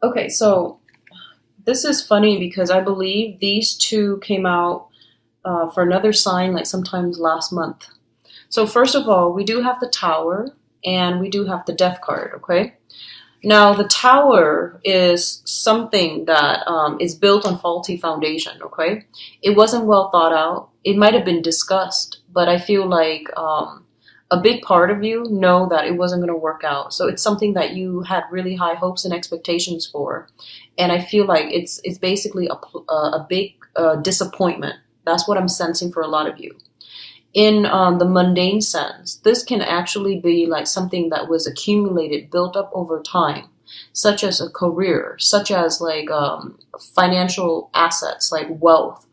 Okay, so this is funny because I believe these two came out for another sign like sometimes last month. So first of all, we do have the Tower and we do have the Death card, okay? Now, the Tower is something that is built on faulty foundation, okay? It wasn't well thought out. It might have been discussed, but I feel like a big part of you know that it wasn't going to work out. So it's something that you had really high hopes and expectations for. And I feel like it's basically a big disappointment. That's what I'm sensing for a lot of you in the mundane sense. This can actually be like something that was accumulated, built up over time, such as a career, such as like financial assets, like wealth,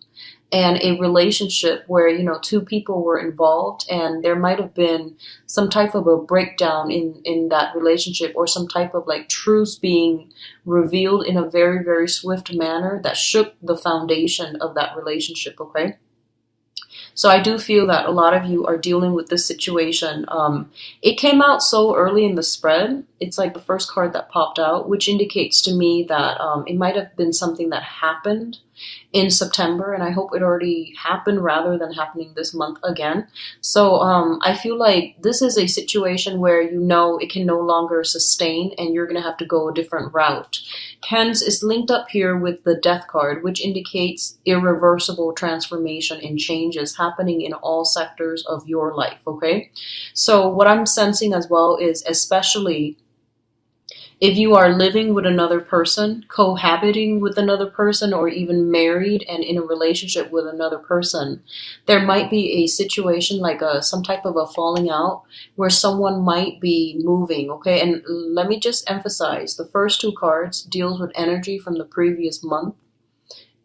and a relationship where two people were involved and there might have been some type of a breakdown in that relationship, or some type of like truths being revealed in a very very swift manner that shook the foundation of that relationship. Okay, so I do feel that a lot of you are dealing with this situation. It came out so early in the spread. It's like the first card that popped out, which indicates to me that it might have been something that happened in September, and I hope it already happened rather than happening this month again. So I feel like this is a situation where it can no longer sustain, and you're going to have to go a different route. Hence, it's linked up here with the Death card, which indicates irreversible transformation and changes happening in all sectors of your life, okay? So what I'm sensing as well is, especially if you are living with another person, cohabiting with another person, or even married and in a relationship with another person, there might be a situation like some type of a falling out where someone might be moving, okay? And let me just emphasize, the first two cards deals with energy from the previous month.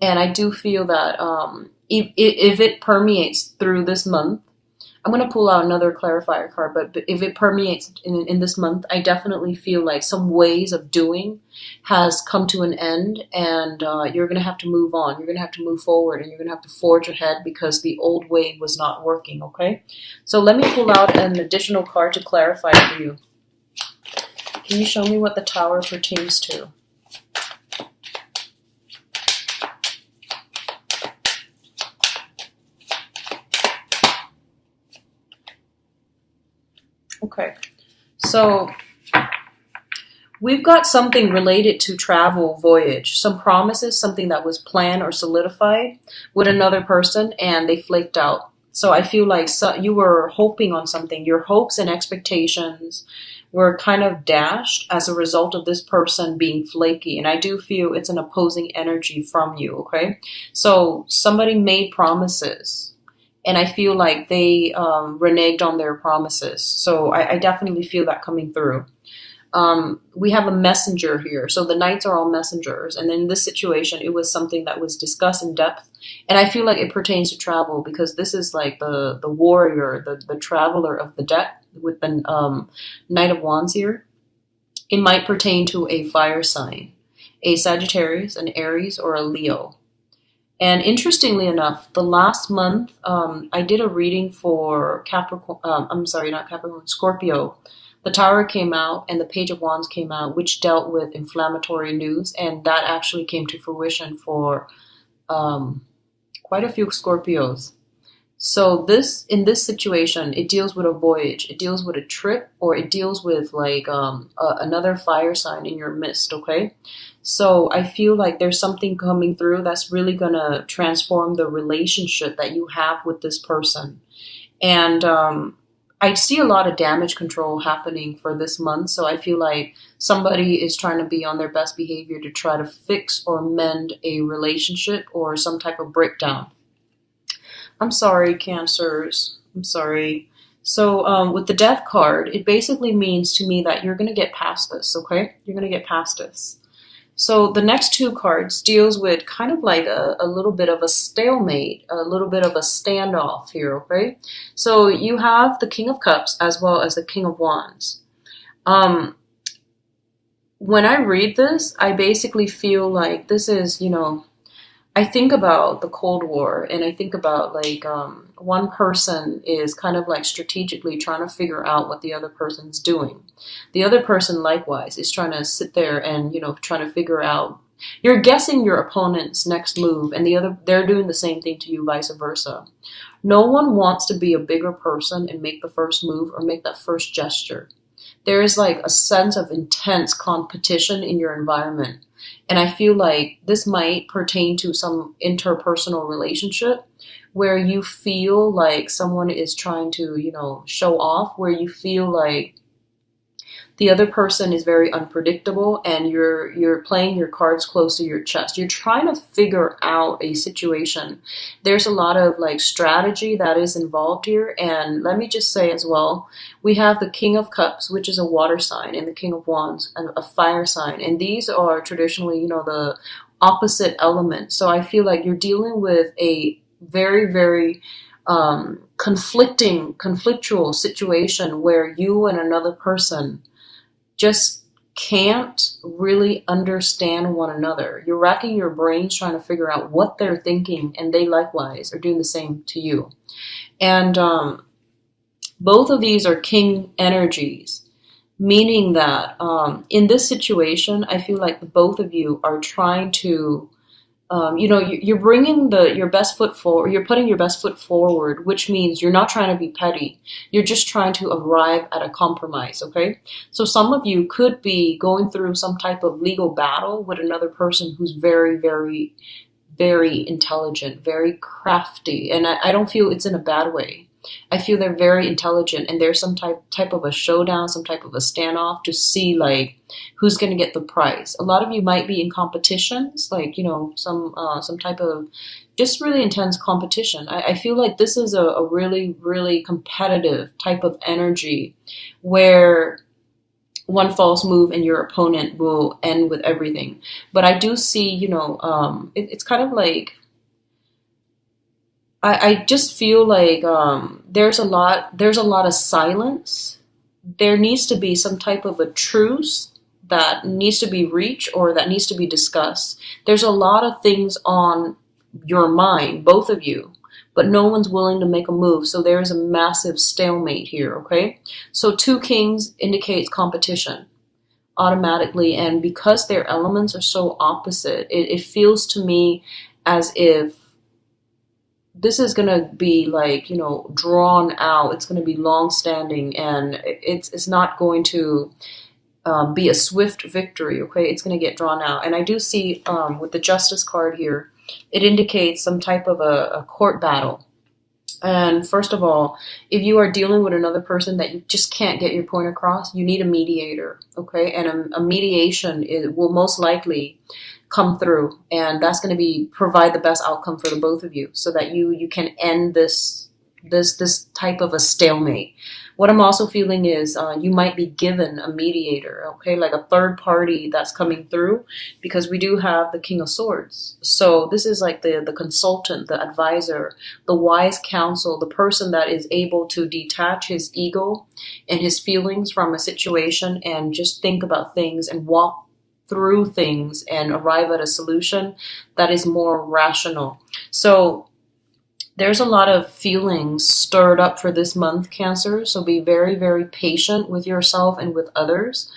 And I do feel that if it permeates through this month, I'm going to pull out another clarifier card, but if it permeates in this month, I definitely feel like some ways of doing has come to an end, and you're going to have to move on. You're going to have to move forward, and you're going to have to forge ahead because the old way was not working, okay? So let me pull out an additional card to clarify for you. Can you show me what the Tower pertains to? Okay, so we've got something related to travel, voyage, some promises, something that was planned or solidified with another person and they flaked out. So I feel like you were hoping on something. Your hopes and expectations were kind of dashed as a result of this person being flaky. And I do feel it's an opposing energy from you, okay? So somebody made promises, and I feel like they reneged on their promises. So I definitely feel that coming through. We have a messenger here. So the knights are all messengers. And in this situation, it was something that was discussed in depth. And I feel like it pertains to travel because this is like the warrior, the traveler of the deck with the Knight of Wands here. It might pertain to a fire sign, a Sagittarius, an Aries, or a Leo. And interestingly enough, the last month, I did a reading for Capricorn, I'm sorry, not Capricorn, Scorpio. The Tower came out and the Page of Wands came out, which dealt with inflammatory news. And that actually came to fruition for quite a few Scorpios. So in this situation, it deals with a voyage, it deals with a trip, or it deals with like another fire sign in your midst, okay? So I feel like there's something coming through that's really going to transform the relationship that you have with this person. And I see a lot of damage control happening for this month. So I feel like somebody is trying to be on their best behavior to try to fix or mend a relationship or some type of breakdown. I'm sorry, Cancers. I'm sorry. So with the Death card, it basically means to me that you're going to get past this, okay? You're going to get past this. So the next two cards deals with kind of like a little bit of a stalemate, a little bit of a standoff here, okay? So you have the King of Cups as well as the King of Wands. When I read this, I basically feel like this is, I think about the Cold War, and I think about like one person is kind of like strategically trying to figure out what the other person's doing. The other person likewise is trying to sit there and, trying to figure out. You're guessing your opponent's next move, and they're doing the same thing to you, vice versa. No one wants to be a bigger person and make the first move or make that first gesture. There is like a sense of intense competition in your environment. And I feel like this might pertain to some interpersonal relationship where you feel like someone is trying to, show off, where you feel like the other person is very unpredictable and you're playing your cards close to your chest. You're trying to figure out a situation. There's a lot of like strategy that is involved here. And let me just say as well, we have the King of Cups, which is a water sign, and the King of Wands, a fire sign. And these are traditionally, the opposite element. So I feel like you're dealing with a very, very conflictual situation where you and another person just can't really understand one another. You're racking your brains trying to figure out what they're thinking, and they likewise are doing the same to you. And both of these are king energies, meaning that in this situation, I feel like both of you are trying to you're bringing your best foot forward. You're putting your best foot forward, which means you're not trying to be petty. You're just trying to arrive at a compromise. Okay. So some of you could be going through some type of legal battle with another person who's very, very, very intelligent, very crafty. And I don't feel it's in a bad way. I feel they're very intelligent, and there's some type of a showdown, some type of a standoff to see like who's going to get the prize. A lot of you might be in competitions, like some type of just really intense competition. I feel like this is a really, really competitive type of energy where one false move and your opponent will end with everything. But I do see, it's kind of like I just feel like there's a lot of silence. There needs to be some type of a truce that needs to be reached or that needs to be discussed. There's a lot of things on your mind, both of you, but no one's willing to make a move. So there's a massive stalemate here, okay? So two kings indicates competition automatically, and because their elements are so opposite, it feels to me as if this is going to be like, drawn out. It's going to be long standing, and it's not going to be a swift victory. Okay. It's going to get drawn out. And I do see, with the Justice card here, it indicates some type of a court battle. And first of all, if you are dealing with another person that you just can't get your point across, you need a mediator. Okay. And a mediation will most likely come through, and that's going to provide the best outcome for the both of you, so that you can end this type of a stalemate. What I'm also feeling is you might be given a mediator, okay, like a third party that's coming through, because we do have the King of Swords. So this is like the consultant, the advisor, the wise counsel, the person that is able to detach his ego and his feelings from a situation and just think about things and walk through things and arrive at a solution that is more rational. So there's a lot of feelings stirred up for this month, Cancer. So be very, very patient with yourself and with others.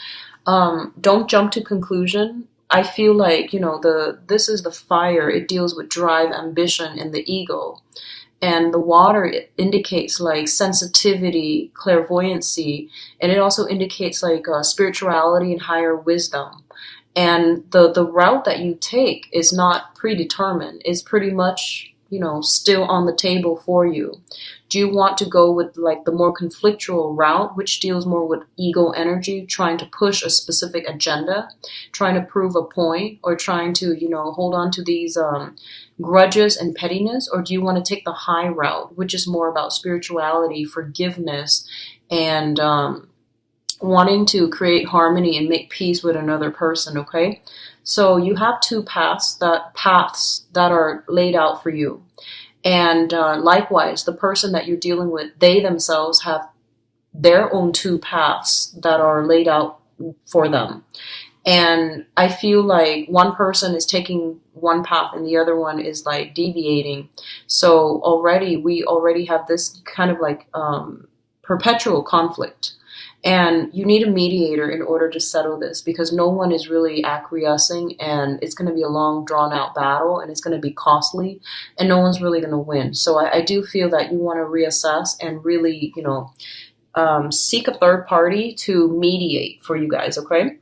Don't jump to conclusion. I feel like, this is the fire. It deals with drive, ambition, and the ego. And the water, it indicates like sensitivity, clairvoyancy, and it also indicates like spirituality and higher wisdom. And the route that you take is not predetermined. It's pretty much, still on the table for you. Do you want to go with like the more conflictual route, which deals more with ego energy, trying to push a specific agenda, trying to prove a point, or trying to, hold on to these grudges and pettiness? Or do you want to take the high route, which is more about spirituality, forgiveness, and wanting to create harmony and make peace with another person, okay? So you have two paths that are laid out for you. And likewise, the person that you're dealing with, they themselves have their own two paths that are laid out for them. And I feel like one person is taking one path and the other one is like deviating. So we already have this kind of like perpetual conflict. And you need a mediator in order to settle this, because no one is really acquiescing, and it's going to be a long, drawn out battle, and it's going to be costly, and no one's really going to win. So I do feel that you want to reassess and really, seek a third party to mediate for you guys, okay?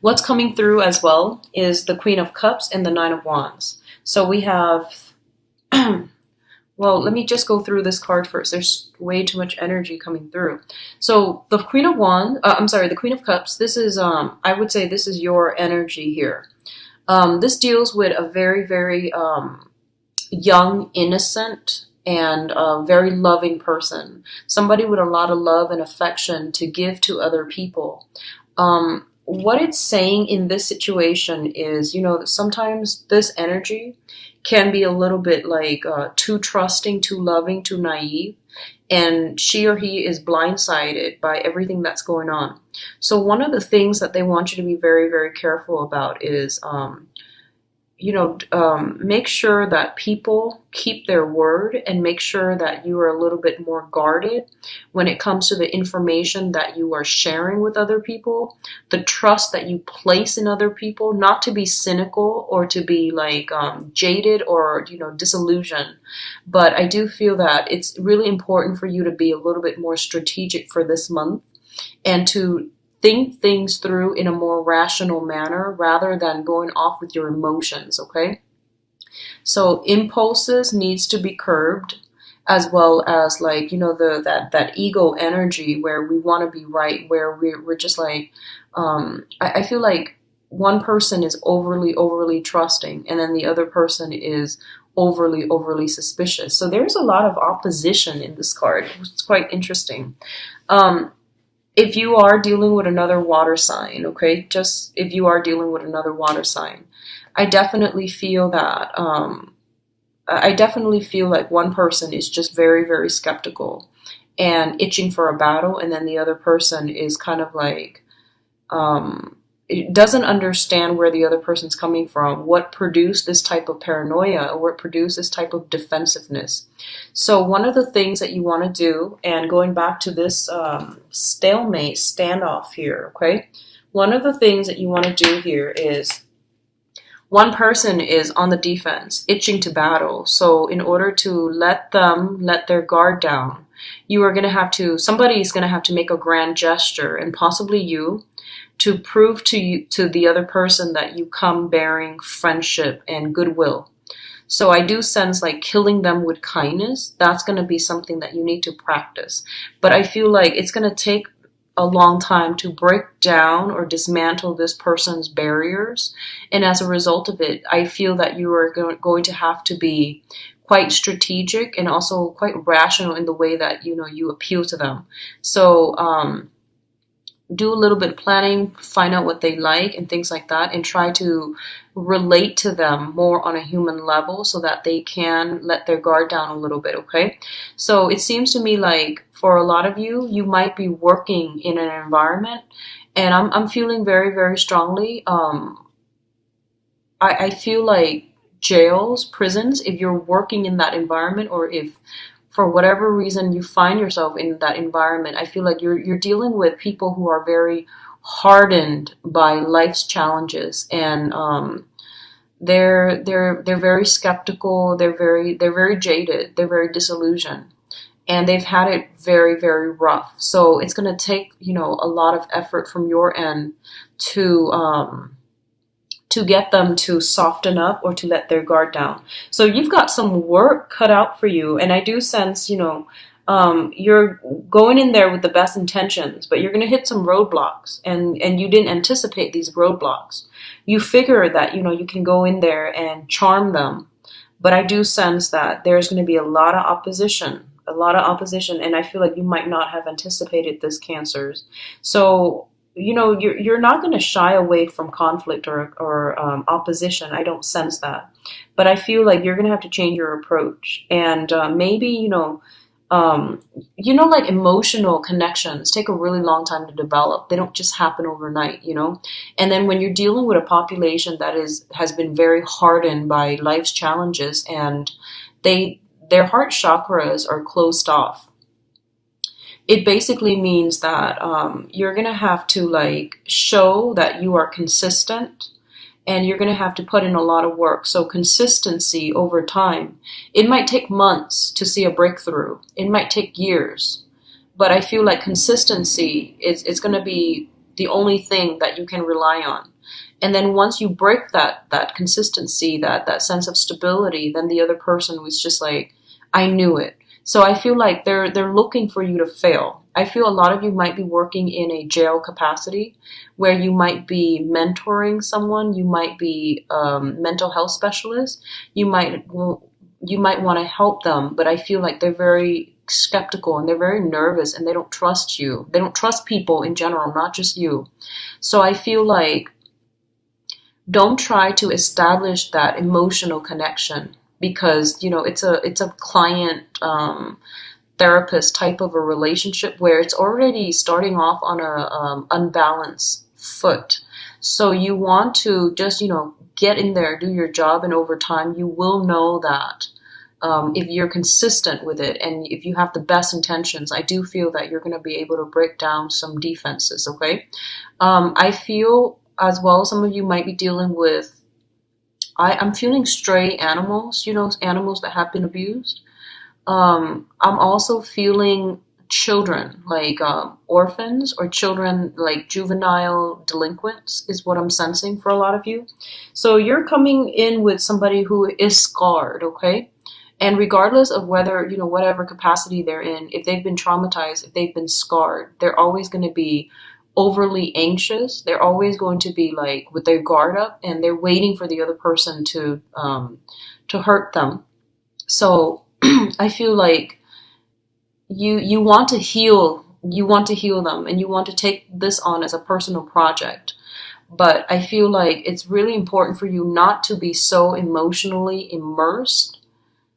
What's coming through as well is the Queen of Cups and the Nine of Wands. So we have, well, let me just go through this card first. There's way too much energy coming through. So the Queen of Wands, the Queen of Cups, this is, I would say this is your energy here. This deals with a very, very young, innocent, and a very loving person. Somebody with a lot of love and affection to give to other people. What it's saying in this situation is, sometimes this energy can be a little bit like too trusting, too loving, too naive, and she or he is blindsided by everything that's going on. So one of the things that they want you to be very, very careful about is make sure that people keep their word, and make sure that you are a little bit more guarded when it comes to the information that you are sharing with other people, the trust that you place in other people, not to be cynical or to be like jaded or, disillusioned. But I do feel that it's really important for you to be a little bit more strategic for this month, and to think things through in a more rational manner rather than going off with your emotions, okay? So impulses needs to be curbed, as well as like, that ego energy where we want to be right, where we're just like, I feel like one person is overly trusting, and then the other person is overly suspicious. So there's a lot of opposition in this card. It's quite interesting. If you are dealing with another water sign, okay, just if you are dealing with another water sign, I definitely feel that, like one person is just very, very skeptical and itching for a battle, and then the other person is kind of like, it doesn't understand where the other person's coming from, what produced this type of paranoia, or what produced this type of defensiveness. So one of the things that you want to do, and going back to this stalemate standoff here, okay, one of the things that you want to do here is, one person is on the defense, itching to battle. So in order to let their guard down, somebody's going to have to make a grand gesture, and possibly you, to prove to the other person that you come bearing friendship and goodwill. So I do sense like killing them with kindness. That's going to be something that you need to practice. But I feel like it's going to take a long time to break down or dismantle this person's barriers. And as a result of it, I feel that you are going to have to be quite strategic and also quite rational in the way that, you appeal to them. So, do a little bit of planning, find out what they like and things like that, and try to relate to them more on a human level so that they can let their guard down a little bit, okay? So it seems to me like for a lot of you, you might be working in an environment, and I'm feeling very, very strongly, I feel like jails, prisons, if you're working in that environment, or if for whatever reason you find yourself in that environment, I feel like you're dealing with people who are very hardened by life's challenges, and they're very skeptical, they're very jaded, they're very disillusioned, and they've had it very, very rough. So it's going to take, a lot of effort from your end to get them to soften up or to let their guard down. So you've got some work cut out for you. And I do sense, you're going in there with the best intentions, but you're going to hit some roadblocks, and you didn't anticipate these roadblocks. You figure that, you can go in there and charm them. But I do sense that there's going to be a lot of opposition. And I feel like you might not have anticipated this, Cancers. So, you're not going to shy away from conflict or opposition. I don't sense that. But I feel like you're going to have to change your approach. And maybe, um, you know, like emotional connections take a really long time to develop. They don't just happen overnight, you know? And then when you're dealing with a population that has been very hardened by life's challenges and they their heart chakras are closed off, it basically means that you're gonna have to like show that you are consistent, and you're going to have to put in a lot of work. So consistency over time. It might take months to see a breakthrough. It might take years. But I feel like consistency is it's going to be the only thing that you can rely on. And then once you break that consistency, that sense of stability, then the other person was just like, I knew it. So I feel like they're looking for you to fail. I feel a lot of you might be working in a jail capacity where you might be mentoring someone, you might be mental health specialist, you might want to help them, but I feel like they're very skeptical and they're very nervous and they don't trust you. They don't trust people in general, not just you. So I feel like don't try to establish that emotional connection because it's a client therapist type of a relationship where it's already starting off on a unbalanced foot. So you want to just get in there, do your job, and over time you will know that if you're consistent with it and if you have the best intentions, I do feel that you're going to be able to break down some defenses. Okay, I feel as well some of you might be dealing with. I'm feeling stray animals, animals that have been abused. I'm also feeling children, like orphans or children like juvenile delinquents is what I'm sensing for a lot of you. So you're coming in with somebody who is scarred, okay? And regardless of whether, whatever capacity they're in, if they've been traumatized, if they've been scarred, they're always going to be overly anxious. They're always going to be like with their guard up and they're waiting for the other person to hurt them. So I feel like you want to heal them and you want to take this on as a personal project. But I feel like it's really important for you not to be so emotionally immersed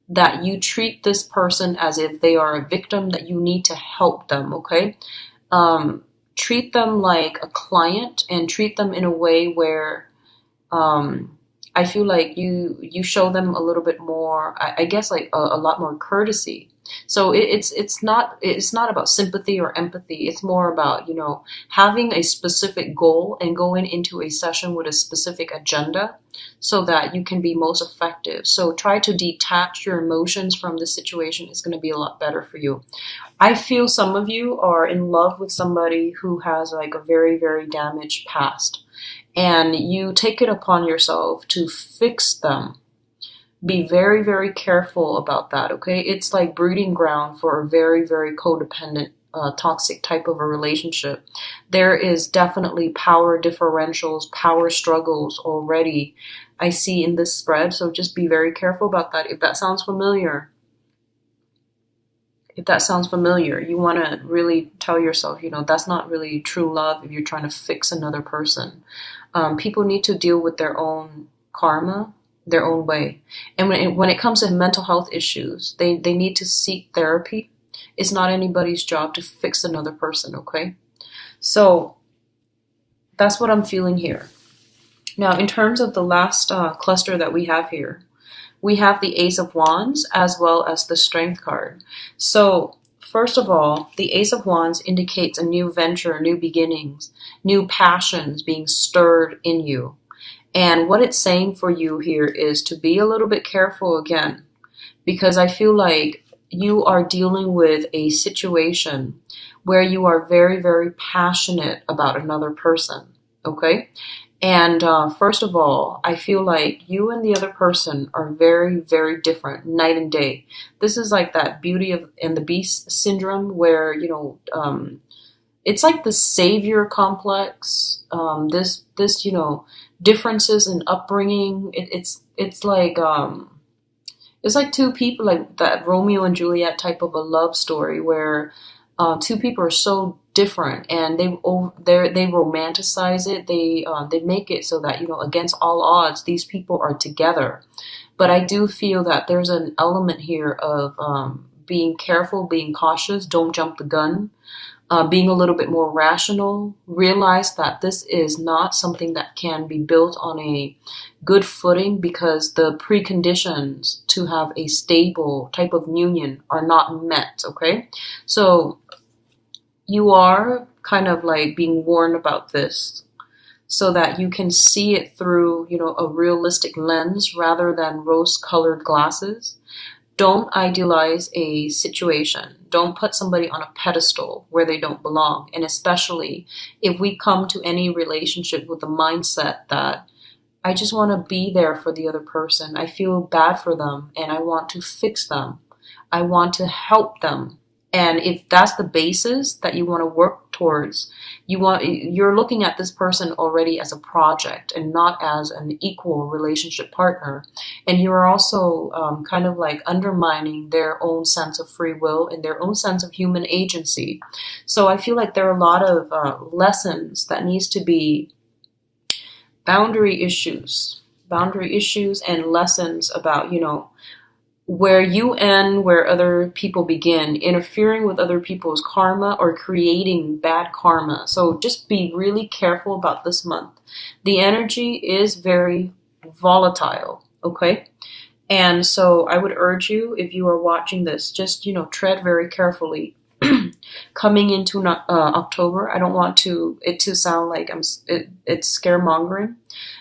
that you treat this person as if they are a victim that you need to help them, okay? Treat them like a client and treat them in a way where I feel like you show them a little bit more, I guess, like a lot more courtesy. So it's not about sympathy or empathy. It's more about having a specific goal and going into a session with a specific agenda, so that you can be most effective. So try to detach your emotions from the situation. Is going to be a lot better for you. I feel some of you are in love with somebody who has like a very, very damaged past. And you take it upon yourself to fix them. Be very, very careful about that, okay? It's like breeding ground for a very, very codependent, toxic type of a relationship. There is definitely power differentials, power struggles already I see in this spread. So just be very careful about that. If that sounds familiar, you want to really tell yourself, that's not really true love if you're trying to fix another person. People need to deal with their own karma their own way. And when it comes to mental health issues, they need to seek therapy. It's not anybody's job to fix another person, okay? So that's what I'm feeling here. Now, in terms of the last cluster that we have here, we have the Ace of Wands as well as the Strength card. So first of all, the Ace of Wands indicates a new venture, new beginnings, new passions being stirred in you. And what it's saying for you here is to be a little bit careful again, because I feel like you are dealing with a situation where you are very, very passionate about another person, okay? And first of all, I feel like you and the other person are very, very different, night and day. This is like that Beauty and the Beast syndrome where, it's like the savior complex, this differences in upbringing. It's like two people, like that Romeo and Juliet type of a love story where two people are so different and they romanticize it. They make it so that against all odds these people are together. But I do feel that there's an element here of being careful, being cautious, don't jump the gun, being a little bit more rational, realize that this is not something that can be built on a good footing because the preconditions to have a stable type of union are not met, okay? So you are kind of like being warned about this so that you can see it through, a realistic lens rather than rose-colored glasses. Don't idealize a situation. Don't put somebody on a pedestal where they don't belong. And especially if we come to any relationship with the mindset that I just want to be there for the other person. I feel bad for them and I want to fix them. I want to help them. And if that's the basis that you want to work towards, you're looking at this person already as a project and not as an equal relationship partner. And you're also kind of like undermining their own sense of free will and their own sense of human agency. So I feel like there are a lot of lessons that needs to be boundary issues and lessons about, where you end, where other people begin, interfering with other people's karma or creating bad karma. So just be really careful about this month. The energy is very volatile, okay? And so I would urge you, if you are watching this, just, tread very carefully. Coming into October, I don't want it to sound like it's scaremongering.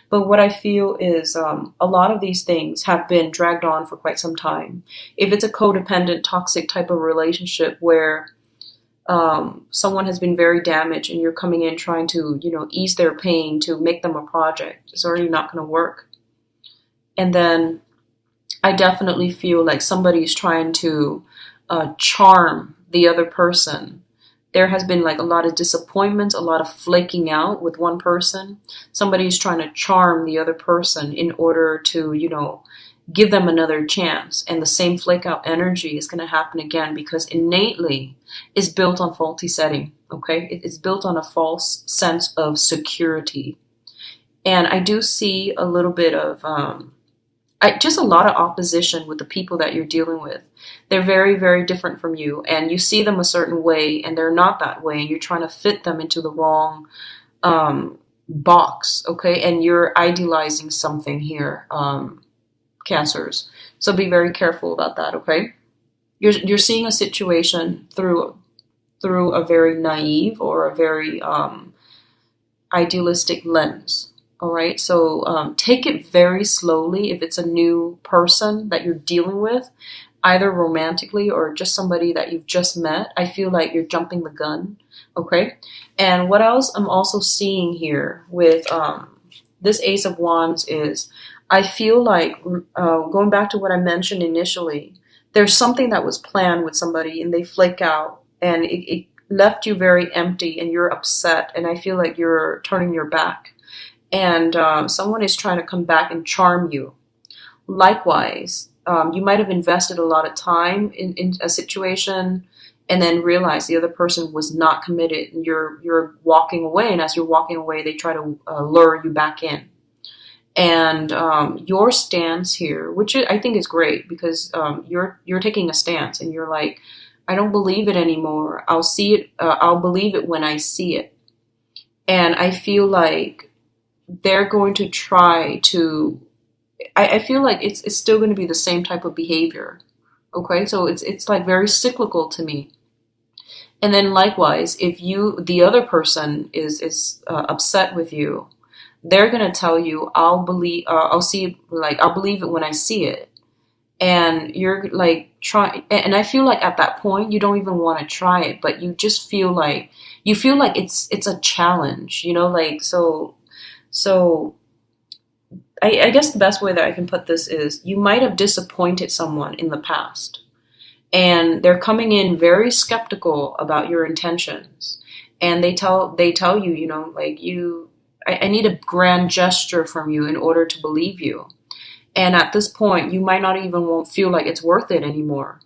But what I feel is a lot of these things have been dragged on for quite some time. If it's a codependent, toxic type of relationship where someone has been very damaged and you're coming in trying to, ease their pain to make them a project, it's already not going to work. And then I definitely feel like somebody's trying to charm the other person. There has been like a lot of disappointments, a lot of flaking out with one person. Somebody's trying to charm the other person in order to, give them another chance. And the same flake out energy is going to happen again because innately it's built on faulty setting, okay? It's built on a false sense of security. And I do see a little bit of just a lot of opposition with the people that you're dealing with. They're very, very different from you, and you see them a certain way, and they're not that way, and you're trying to fit them into the wrong box, okay? And you're idealizing something here, Cancers. So be very careful about that, okay? You're seeing a situation through a very naive or a very idealistic lens. All right, so take it very slowly if it's a new person that you're dealing with, either romantically or just somebody that you've just met. I feel like you're jumping the gun, okay? And what else I'm also seeing here with this Ace of Wands is I feel like, going back to what I mentioned initially, there's something that was planned with somebody and they flake out and it left you very empty and you're upset and I feel like you're turning your back. And someone is trying to come back and charm you. Likewise, you might have invested a lot of time in a situation and then realize the other person was not committed and you're walking away. And as you're walking away, they try to lure you back in. And your stance here, which I think is great because you're taking a stance and you're like, I don't believe it anymore. I'll see it. I'll believe it when I see it. And I feel like they're going to try to, I feel like it's still going to be the same type of behavior. Okay, so it's like very cyclical to me. And then likewise, if the other person is upset with you, they're going to tell you, I'll believe it when I see it. And you're like trying, and I feel like at that point, you don't even want to try it, but you just feel like, it's a challenge, like, so I guess the best way that I can put this is you might have disappointed someone in the past and they're coming in very skeptical about your intentions. And they tell you, I need a grand gesture from you in order to believe you. And at this point, you might not even won't feel like it's worth it anymore.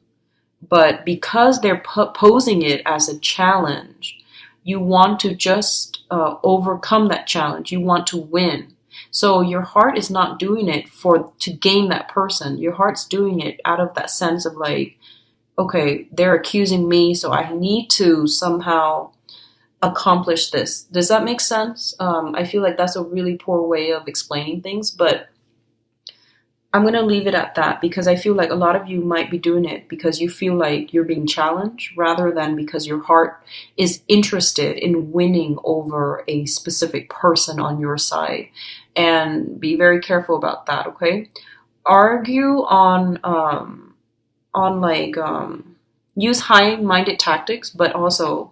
But because they're posing it as a challenge, you want to just overcome that challenge. You want to win. So your heart is not doing it to gain that person. Your heart's doing it out of that sense of like, okay, they're accusing me, so I need to somehow accomplish this. Does that make sense? I feel like that's a really poor way of explaining things, but I'm going to leave it at that because I feel like a lot of you might be doing it because you feel like you're being challenged rather than because your heart is interested in winning over a specific person on your side. And be very careful about that, okay? Argue on like use high-minded tactics, but also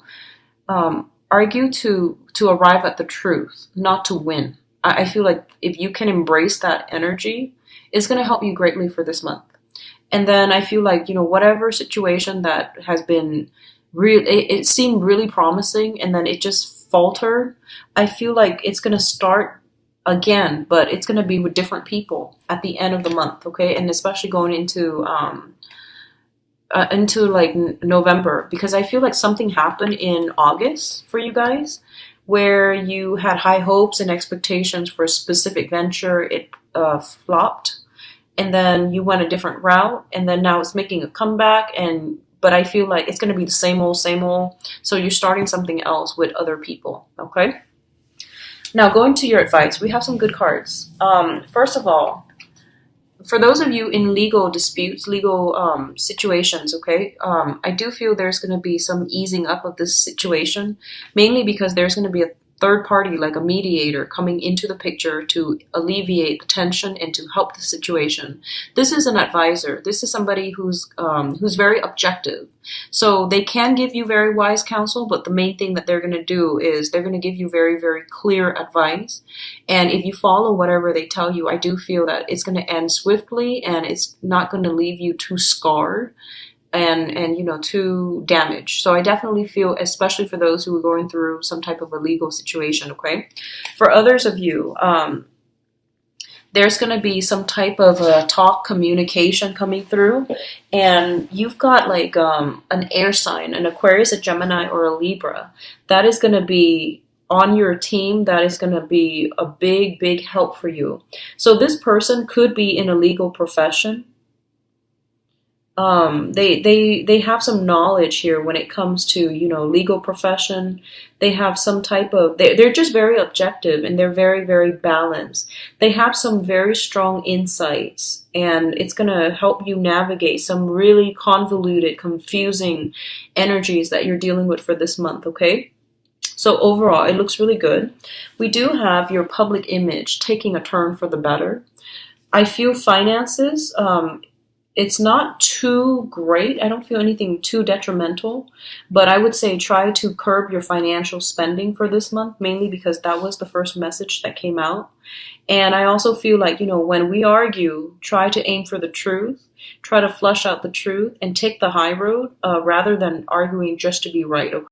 argue to arrive at the truth, not to win. I feel like if you can embrace that energy, it's going to help you greatly for this month. And then I feel like, whatever situation that has been real, it seemed really promising and then it just faltered. I feel like it's going to start again, but it's going to be with different people at the end of the month, okay? And especially going into like November, because I feel like something happened in August for you guys where you had high hopes and expectations for a specific venture. It flopped, and then you went a different route, and then now it's making a comeback. And but I feel like it's going to be the same old, same old. So you're starting something else with other people. Okay. Now going to your advice, we have some good cards. First of all, for those of you in legal disputes, legal situations, okay, I do feel there's going to be some easing up of this situation, mainly because there's going to be a third party, like a mediator, coming into the picture to alleviate the tension and to help the situation. This is an advisor. This is somebody who's very objective. So they can give you very wise counsel, but the main thing that they're going to do is they're going to give you very, very clear advice. And if you follow whatever they tell you, I do feel that it's going to end swiftly and it's not going to leave you too scarred and too damaged. So I definitely feel, especially for those who are going through some type of a legal situation, okay? For others of you, there's going to be some type of a talk communication coming through, and you've got like an air sign, an Aquarius, a Gemini, or a Libra. That is going to be on your team. That is going to be a big, big help for you. So this person could be in a legal profession. They have some knowledge here when it comes to legal profession. They have some type of they're just very objective and they're very, very balanced. They have some very strong insights, and it's gonna help you navigate some really convoluted, confusing energies that you're dealing with for this month. Okay. So overall, it looks really good. We do have your public image taking a turn for the better. I feel finances. It's not too great. I don't feel anything too detrimental, but I would say try to curb your financial spending for this month, mainly because that was the first message that came out. And I also feel like, when we argue, try to aim for the truth, try to flush out the truth and take the high road rather than arguing just to be right. Okay?